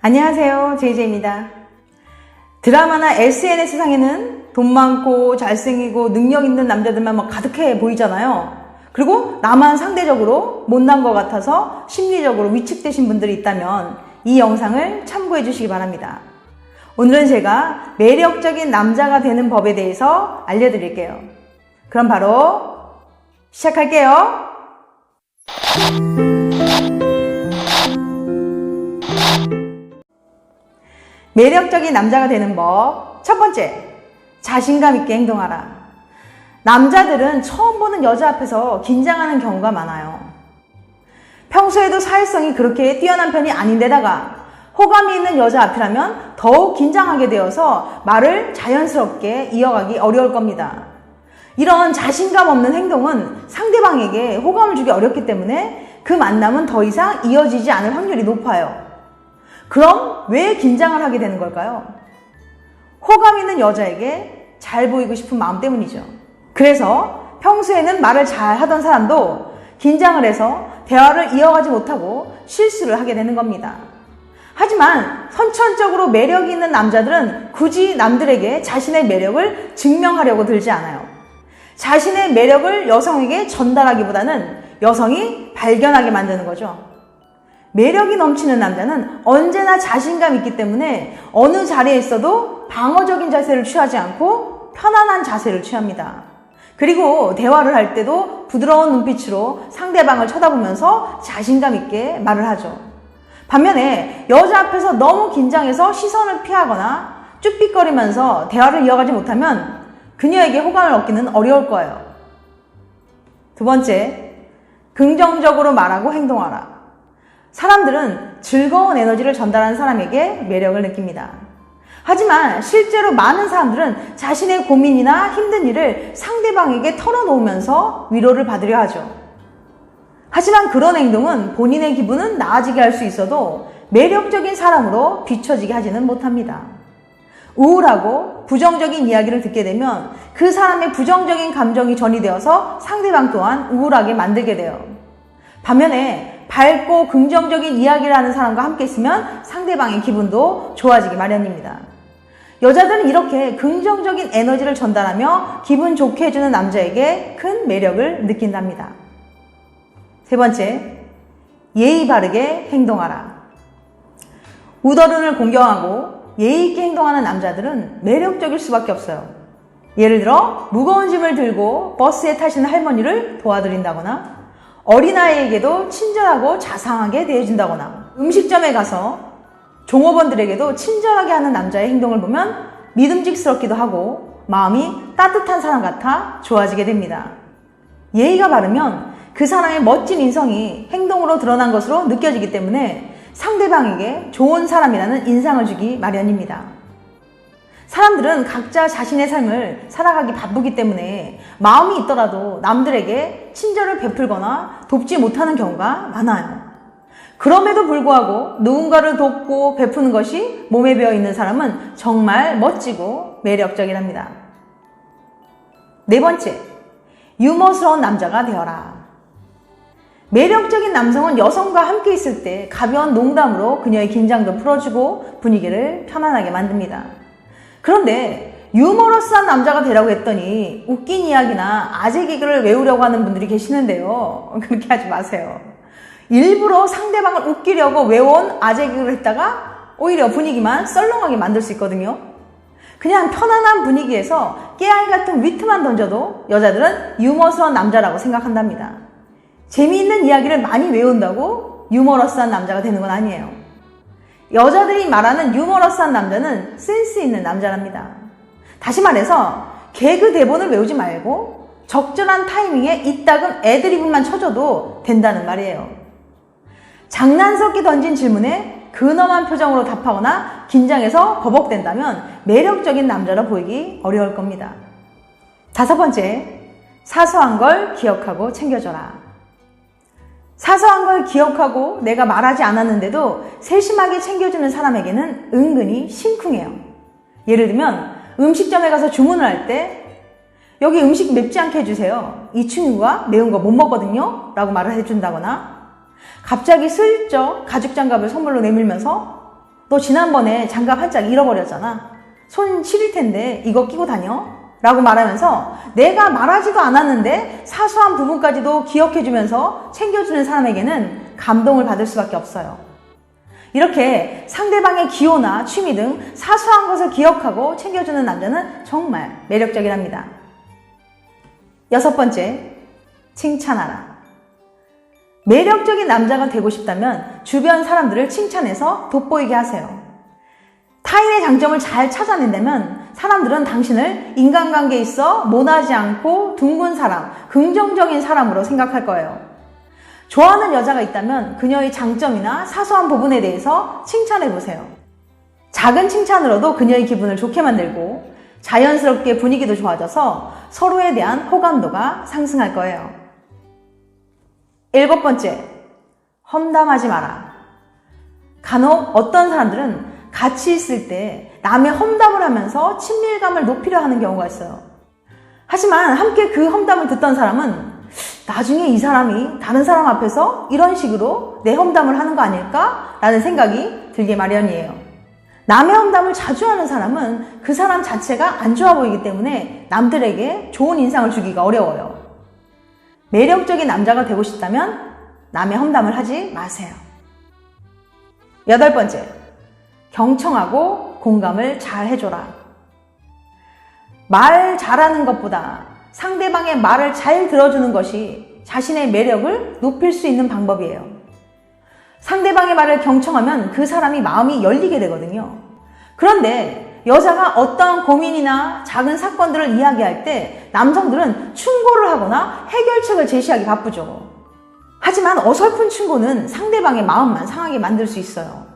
안녕하세요, 제이제이입니다. 드라마나 SNS상에는 돈 많고 잘생기고 능력 있는 남자들만 막 가득해 보이잖아요. 그리고 나만 상대적으로 못난 것 같아서 심리적으로 위축되신 분들이 있다면 이 영상을 참고해 주시기 바랍니다. 오늘은 제가 매력적인 남자가 되는 법에 대해서 알려드릴게요. 그럼 바로 시작할게요. 매력적인 남자가 되는 법. 첫 번째, 자신감 있게 행동하라. 남자들은 처음 보는 여자 앞에서 긴장하는 경우가 많아요. 평소에도 사회성이 그렇게 뛰어난 편이 아닌데다가 호감이 있는 여자 앞이라면 더욱 긴장하게 되어서 말을 자연스럽게 이어가기 어려울 겁니다. 이런 자신감 없는 행동은 상대방에게 호감을 주기 어렵기 때문에 그 만남은 더 이상 이어지지 않을 확률이 높아요. 그럼 왜 긴장을 하게 되는 걸까요? 호감 있는 여자에게 잘 보이고 싶은 마음 때문이죠. 그래서 평소에는 말을 잘 하던 사람도 긴장을 해서 대화를 이어가지 못하고 실수를 하게 되는 겁니다. 하지만 선천적으로 매력이 있는 남자들은 굳이 남들에게 자신의 매력을 증명하려고 들지 않아요. 자신의 매력을 여성에게 전달하기보다는 여성이 발견하게 만드는 거죠. 매력이 넘치는 남자는 언제나 자신감 있기 때문에 어느 자리에 있어도 방어적인 자세를 취하지 않고 편안한 자세를 취합니다. 그리고 대화를 할 때도 부드러운 눈빛으로 상대방을 쳐다보면서 자신감 있게 말을 하죠. 반면에 여자 앞에서 너무 긴장해서 시선을 피하거나 쭈삣거리면서 대화를 이어가지 못하면 그녀에게 호감을 얻기는 어려울 거예요. 두 번째, 긍정적으로 말하고 행동하라. 사람들은 즐거운 에너지를 전달하는 사람에게 매력을 느낍니다. 하지만 실제로 많은 사람들은 자신의 고민이나 힘든 일을 상대방에게 털어놓으면서 위로를 받으려 하죠. 하지만 그런 행동은 본인의 기분은 나아지게 할 수 있어도 매력적인 사람으로 비춰지게 하지는 못합니다. 우울하고 부정적인 이야기를 듣게 되면 그 사람의 부정적인 감정이 전이되어서 상대방 또한 우울하게 만들게 돼요. 반면에 밝고 긍정적인 이야기를 하는 사람과 함께 있으면 상대방의 기분도 좋아지기 마련입니다. 여자들은 이렇게 긍정적인 에너지를 전달하며 기분 좋게 해주는 남자에게 큰 매력을 느낀답니다. 세 번째, 예의 바르게 행동하라. 우더른을 공경하고 예의 있게 행동하는 남자들은 매력적일 수밖에 없어요. 예를 들어 무거운 짐을 들고 버스에 타시는 할머니를 도와드린다거나 어린아이에게도 친절하고 자상하게 대해준다거나 음식점에 가서 종업원들에게도 친절하게 하는 남자의 행동을 보면 믿음직스럽기도 하고 마음이 따뜻한 사람 같아 좋아지게 됩니다. 예의가 바르면 그 사람의 멋진 인성이 행동으로 드러난 것으로 느껴지기 때문에 상대방에게 좋은 사람이라는 인상을 주기 마련입니다. 사람들은 각자 자신의 삶을 살아가기 바쁘기 때문에 마음이 있더라도 남들에게 친절을 베풀거나 돕지 못하는 경우가 많아요. 그럼에도 불구하고 누군가를 돕고 베푸는 것이 몸에 배어 있는 사람은 정말 멋지고 매력적이랍니다. 네 번째, 유머스러운 남자가 되어라. 매력적인 남성은 여성과 함께 있을 때 가벼운 농담으로 그녀의 긴장도 풀어주고 분위기를 편안하게 만듭니다. 그런데 유머러스한 남자가 되라고 했더니 웃긴 이야기나 아재 개그를 외우려고 하는 분들이 계시는데요. 그렇게 하지 마세요. 일부러 상대방을 웃기려고 외워온 아재 개그를 했다가 오히려 분위기만 썰렁하게 만들 수 있거든요. 그냥 편안한 분위기에서 깨알 같은 위트만 던져도 여자들은 유머스러운 남자라고 생각한답니다. 재미있는 이야기를 많이 외운다고 유머러스한 남자가 되는 건 아니에요. 여자들이 말하는 유머러스한 남자는 센스 있는 남자랍니다. 다시 말해서 개그 대본을 외우지 말고 적절한 타이밍에 이따금 애드리브만 쳐줘도 된다는 말이에요. 장난스럽게 던진 질문에 근엄한 표정으로 답하거나 긴장해서 버벅댄다면 매력적인 남자로 보이기 어려울 겁니다. 다섯 번째, 사소한 걸 기억하고 챙겨줘라. 사소한 걸 기억하고 내가 말하지 않았는데도 세심하게 챙겨주는 사람에게는 은근히 심쿵해요. 예를 들면 음식점에 가서 주문을 할 때 여기 음식 맵지 않게 해주세요. 이 친구가 매운 거 못 먹거든요 라고 말을 해준다거나 갑자기 슬쩍 가죽 장갑을 선물로 내밀면서 너 지난번에 장갑 한 짝 잃어버렸잖아. 손 시릴 텐데 이거 끼고 다녀? 라고 말하면서 내가 말하지도 않았는데 사소한 부분까지도 기억해주면서 챙겨주는 사람에게는 감동을 받을 수밖에 없어요. 이렇게 상대방의 기호나 취미 등 사소한 것을 기억하고 챙겨주는 남자는 정말 매력적이랍니다. 6번째, 칭찬하라. 매력적인 남자가 되고 싶다면 주변 사람들을 칭찬해서 돋보이게 하세요. 타인의 장점을 잘 찾아낸다면 사람들은 당신을 인간관계에 있어 모나지 않고 둥근 사람, 긍정적인 사람으로 생각할 거예요. 좋아하는 여자가 있다면 그녀의 장점이나 사소한 부분에 대해서 칭찬해보세요. 작은 칭찬으로도 그녀의 기분을 좋게 만들고 자연스럽게 분위기도 좋아져서 서로에 대한 호감도가 상승할 거예요. 7번째, 험담하지 마라. 간혹 어떤 사람들은 같이 있을 때 남의 험담을 하면서 친밀감을 높이려 하는 경우가 있어요. 하지만 함께 그 험담을 듣던 사람은 나중에 이 사람이 다른 사람 앞에서 이런 식으로 내 험담을 하는 거 아닐까? 라는 생각이 들게 마련이에요. 남의 험담을 자주 하는 사람은 그 사람 자체가 안 좋아 보이기 때문에 남들에게 좋은 인상을 주기가 어려워요. 매력적인 남자가 되고 싶다면 남의 험담을 하지 마세요. 8번째, 경청하고 공감을 잘 해줘라. 말 잘하는 것보다 상대방의 말을 잘 들어주는 것이 자신의 매력을 높일 수 있는 방법이에요. 상대방의 말을 경청하면 그 사람이 마음이 열리게 되거든요. 그런데 여자가 어떠한 고민이나 작은 사건들을 이야기할 때 남성들은 충고를 하거나 해결책을 제시하기 바쁘죠. 하지만 어설픈 충고는 상대방의 마음만 상하게 만들 수 있어요.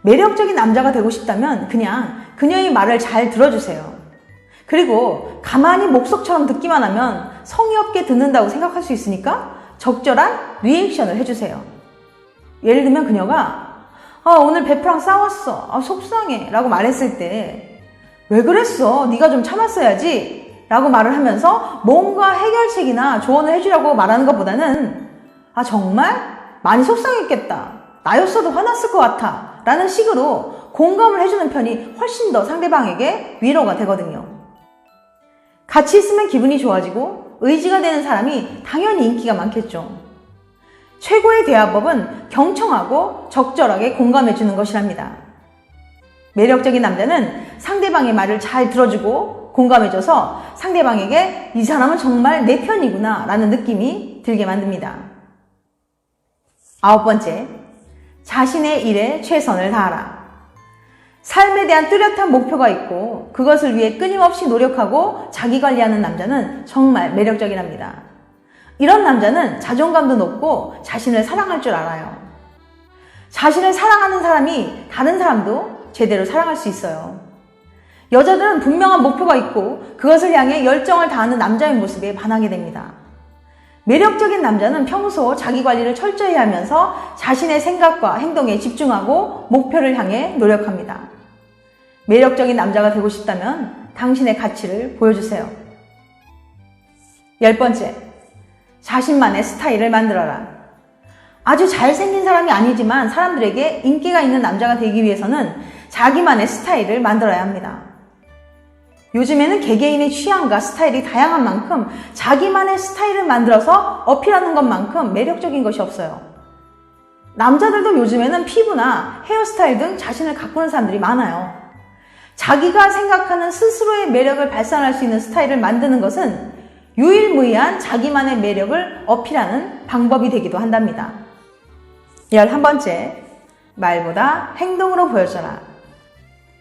매력적인 남자가 되고 싶다면 그냥 그녀의 말을 잘 들어주세요. 그리고 가만히 목석처럼 듣기만 하면 성의 없게 듣는다고 생각할 수 있으니까 적절한 리액션을 해주세요. 예를 들면 그녀가 오늘 베프랑 싸웠어. 속상해. 라고 말했을 때 왜 그랬어? 네가 좀 참았어야지. 라고 말을 하면서 뭔가 해결책이나 조언을 해주려고 말하는 것보다는 정말 많이 속상했겠다. 나였어도 화났을 것 같아. 라는 식으로 공감을 해주는 편이 훨씬 더 상대방에게 위로가 되거든요. 같이 있으면 기분이 좋아지고 의지가 되는 사람이 당연히 인기가 많겠죠. 최고의 대화법은 경청하고 적절하게 공감해주는 것이랍니다. 매력적인 남자는 상대방의 말을 잘 들어주고 공감해줘서 상대방에게 이 사람은 정말 내 편이구나 라는 느낌이 들게 만듭니다. 9번째, 자신의 일에 최선을 다하라. 삶에 대한 뚜렷한 목표가 있고 그것을 위해 끊임없이 노력하고 자기관리하는 남자는 정말 매력적이랍니다. 이런 남자는 자존감도 높고 자신을 사랑할 줄 알아요. 자신을 사랑하는 사람이 다른 사람도 제대로 사랑할 수 있어요. 여자들은 분명한 목표가 있고 그것을 향해 열정을 다하는 남자의 모습에 반하게 됩니다. 매력적인 남자는 평소 자기관리를 철저히 하면서 자신의 생각과 행동에 집중하고 목표를 향해 노력합니다. 매력적인 남자가 되고 싶다면 당신의 가치를 보여주세요. 10번째, 자신만의 스타일을 만들어라. 아주 잘생긴 사람이 아니지만 사람들에게 인기가 있는 남자가 되기 위해서는 자기만의 스타일을 만들어야 합니다. 요즘에는 개개인의 취향과 스타일이 다양한 만큼 자기만의 스타일을 만들어서 어필하는 것만큼 매력적인 것이 없어요. 남자들도 요즘에는 피부나 헤어스타일 등 자신을 가꾸는 사람들이 많아요. 자기가 생각하는 스스로의 매력을 발산할 수 있는 스타일을 만드는 것은 유일무이한 자기만의 매력을 어필하는 방법이 되기도 한답니다. 11번째, 말보다 행동으로 보여줘라.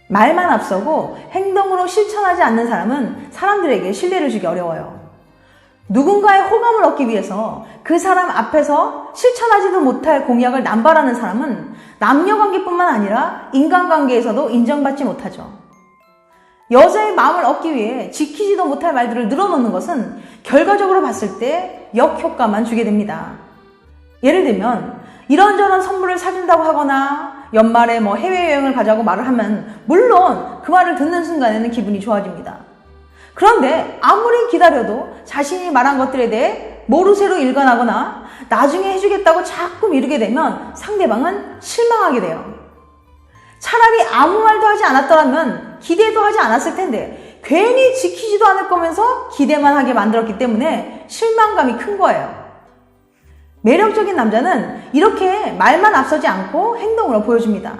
말만 앞서고 행동으로 실천하지 않는 사람은 사람들에게 신뢰를 주기 어려워요. 누군가의 호감을 얻기 위해서 그 사람 앞에서 실천하지도 못할 공약을 남발하는 사람은 남녀관계뿐만 아니라 인간관계에서도 인정받지 못하죠. 여자의 마음을 얻기 위해 지키지도 못할 말들을 늘어놓는 것은 결과적으로 봤을 때 역효과만 주게 됩니다. 예를 들면 이런저런 선물을 사준다고 하거나 연말에 해외여행을 가자고 말을 하면 물론 그 말을 듣는 순간에는 기분이 좋아집니다. 그런데 아무리 기다려도 자신이 말한 것들에 대해 모르쇠로 일관하거나 나중에 해주겠다고 자꾸 미루게 되면 상대방은 실망하게 돼요. 차라리 아무 말도 하지 않았더라면 기대도 하지 않았을 텐데 괜히 지키지도 않을 거면서 기대만 하게 만들었기 때문에 실망감이 큰 거예요. 매력적인 남자는 이렇게 말만 앞서지 않고 행동으로 보여줍니다.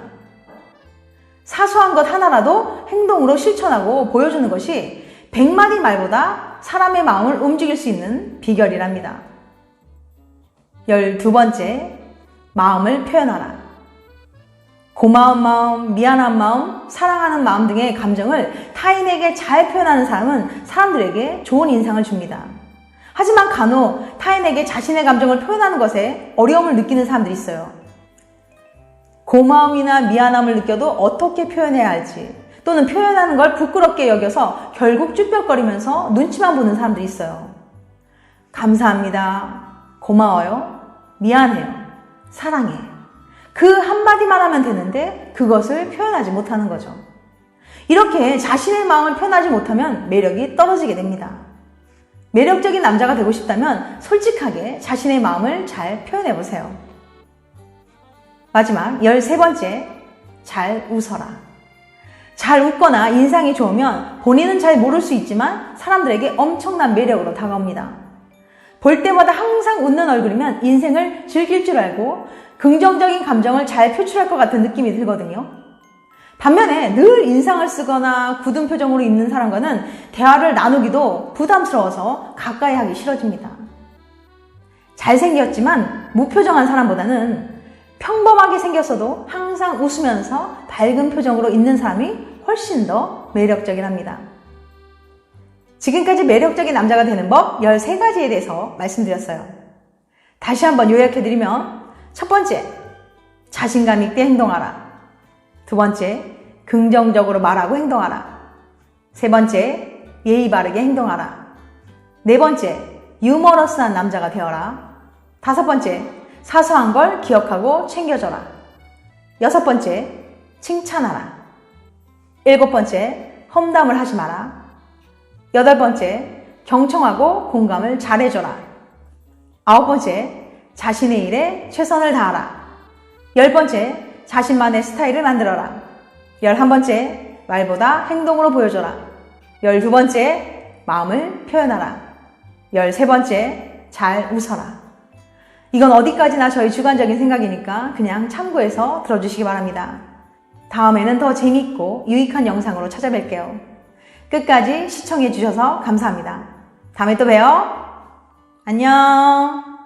사소한 것 하나라도 행동으로 실천하고 보여주는 것이 100마디 말보다 사람의 마음을 움직일 수 있는 비결이랍니다. 12번째, 마음을 표현하라. 고마운 마음, 미안한 마음, 사랑하는 마음 등의 감정을 타인에게 잘 표현하는 사람은 사람들에게 좋은 인상을 줍니다. 하지만 간혹 타인에게 자신의 감정을 표현하는 것에 어려움을 느끼는 사람들이 있어요. 고마움이나 미안함을 느껴도 어떻게 표현해야 할지, 또는 표현하는 걸 부끄럽게 여겨서 결국 쭈뼛거리면서 눈치만 보는 사람들이 있어요. 감사합니다. 고마워요. 미안해요. 사랑해. 그 한마디만 하면 되는데 그것을 표현하지 못하는 거죠. 이렇게 자신의 마음을 표현하지 못하면 매력이 떨어지게 됩니다. 매력적인 남자가 되고 싶다면 솔직하게 자신의 마음을 잘 표현해보세요. 마지막 13번째, 잘 웃어라. 잘 웃거나 인상이 좋으면 본인은 잘 모를 수 있지만 사람들에게 엄청난 매력으로 다가옵니다. 볼 때마다 항상 웃는 얼굴이면 인생을 즐길 줄 알고 긍정적인 감정을 잘 표출할 것 같은 느낌이 들거든요. 반면에 늘 인상을 쓰거나 굳은 표정으로 있는 사람과는 대화를 나누기도 부담스러워서 가까이 하기 싫어집니다. 잘생겼지만 무표정한 사람보다는 평범하게 생겼어도 항상 웃으면서 밝은 표정으로 있는 사람이 훨씬 더 매력적이랍니다. 지금까지 매력적인 남자가 되는 법 13가지에 대해서 말씀드렸어요. 다시 한번 요약해드리면, 첫 번째, 자신감 있게 행동하라. 두 번째, 긍정적으로 말하고 행동하라. 세 번째, 예의 바르게 행동하라. 네 번째, 유머러스한 남자가 되어라. 다섯 번째, 사소한 걸 기억하고 챙겨줘라. 여섯 번째, 칭찬하라. 일곱 번째, 험담을 하지 마라. 여덟 번째, 경청하고 공감을 잘해줘라. 아홉 번째, 자신의 일에 최선을 다하라. 열 번째, 자신만의 스타일을 만들어라. 11번째, 말보다 행동으로 보여줘라. 12번째, 마음을 표현하라. 13번째, 잘 웃어라. 이건 어디까지나 저희 주관적인 생각이니까 그냥 참고해서 들어주시기 바랍니다. 다음에는 더 재밌고 유익한 영상으로 찾아뵐게요. 끝까지 시청해주셔서 감사합니다. 다음에 또 봬요. 안녕.